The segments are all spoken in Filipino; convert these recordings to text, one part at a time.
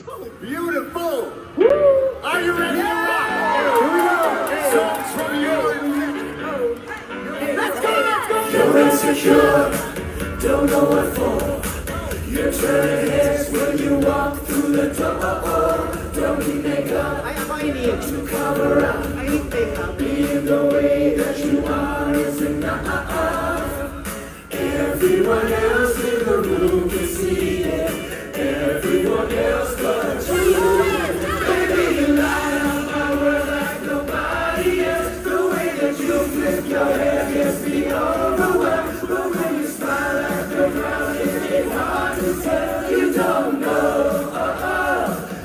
Beautiful. Are you ready to rock? Songs from you. Let's go, let's go. You're insecure, don't know what for. You're turning heads when you walk through the door. Don't need makeup to cover up. Being the way that you are is enough. Everyone else in the room can see it. Everyone else but you. Baby, you light up my world like nobody else. The way that you flip your hair gets me overwhelmed. But when you smile at the ground, it's hard to tell. You don't know,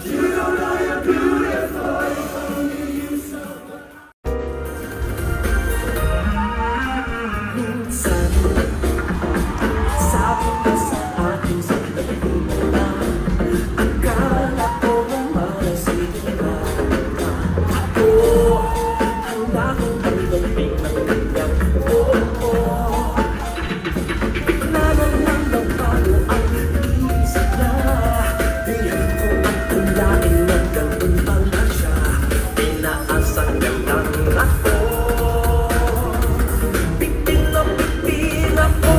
you don't know you're beautiful. If only you saw. Sabi mo sa akin sa pagkakita, akala ko mamalasig ka. Ako, handa kong tanggapin ng kanyang oo. Nanalang ng bago ang isip na, diyan ko ang tulain ng ganun pala siya. Pinaasan niya lang ako. Pitin ako.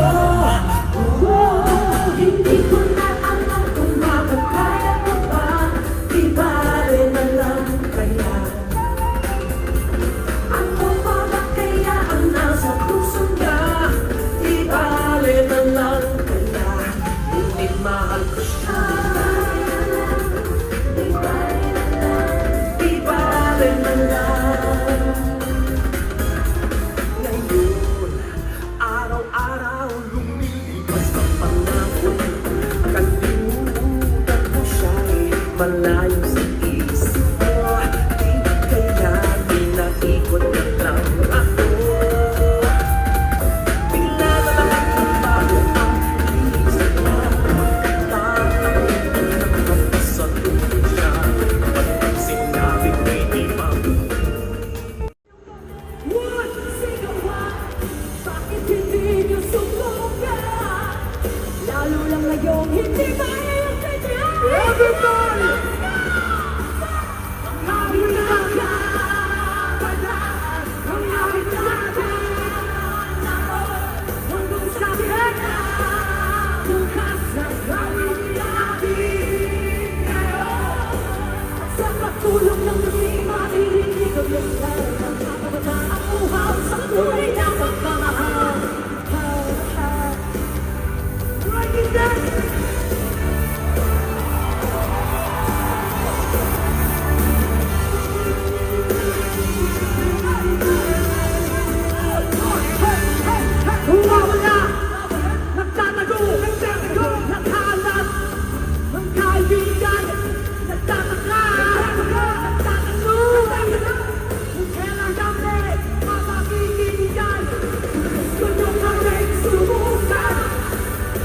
Hindi ko na alam kung makakaya ko ba. Di bale na lang kaya. Ako pa ba kaya ang nasa puso niya? Di bale na lang kaya, ngunit mahal ko siya. Di bale na lang. Di bale na lang. Ngayon, araw-araw lumilipas ang panahon. Kalimutan ko siya'y malayo sa isip ko. Di kaya pinaikot na lang ako. Bigla na lang nagbago ang isip na. Tatangin ko ng kapasaluhin siya. Pag sinabing may di Sigawan, bakit hindi niyo sumukat? Lalo lang ngayong hindi kaya yung kanya. Everybody! Ang hawin natin, padaas, ang hawin natin. Hanggang sa pera, bukas na gawin natin ngayon. Sa pagtulong ng lima, irinig ang lungsay ng kapabataang uhaw sa kulay ng pagmamahal. Right in there! Wala! Nagtatago! Naghahanap ng kaibigan! Nagtataka! Nagtatago! Kung kailan kami mapakikinggan, gusto nyo kami subukan!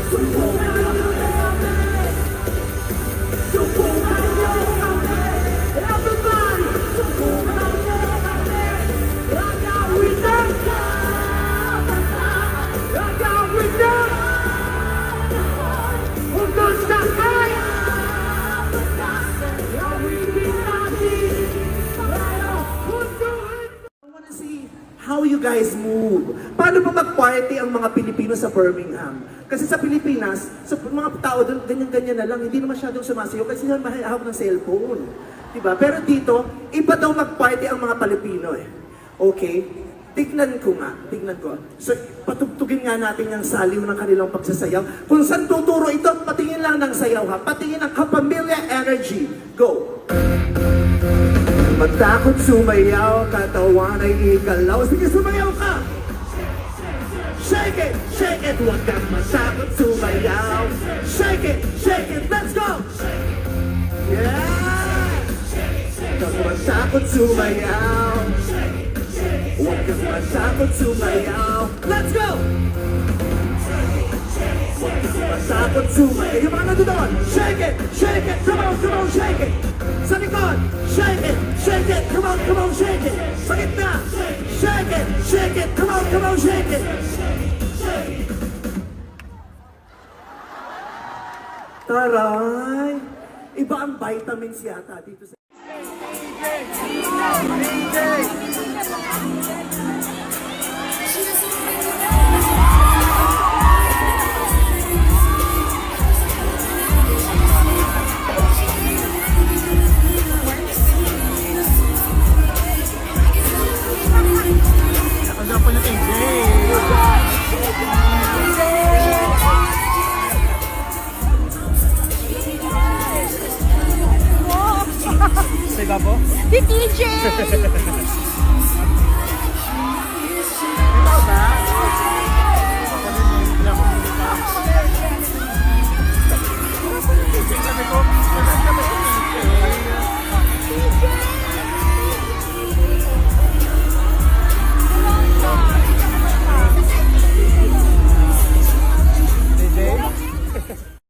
Subukan nyo kami! Subukan nyo kami! Everybody! Subukan nyo kami! Gagawin natin! Gagawin natin! Hanggang sa kaya! Gawin natin! Pero hunduin! I wanna see how you guys move. Paano ba mag-party ang mga Pilipino sa Birmingham? Kasi sa Pilipinas, sa mga tao doon, ganyan-ganyan na lang, hindi na masyadong sumasayaw kasi sila mahihawak ng cellphone. Diba? Pero dito, iba daw mag-party ang mga Pilipino eh. Okay? Tignan ko nga, tignan ko. So, patugtugin nga natin yung saliw ng kanilang pagsasayaw. Kung saan tuturo ito, patingin lang ng sayaw ha. Patingin ng Kapamilya Energy. Go! Matakot sumayaw, katawan ay igalaw. Sige, sumayaw ka! Shake it, huwag kang matakot sumayaw. Shake it, let's go! Yeah! Huwag kang matakot sumayaw. Huwag kang matakot sumayaw. Let's go! Huwag kang matakot sumayaw. Yung mga nandoon, shake it, come on, shake it. Sa likod, shake it, come on, shake it. Sa gitna, shake it, come on, shake it. Taray! Iba ang vitamins yata dito sa... Ang po yung AJ. Sa iba po? Si TJ!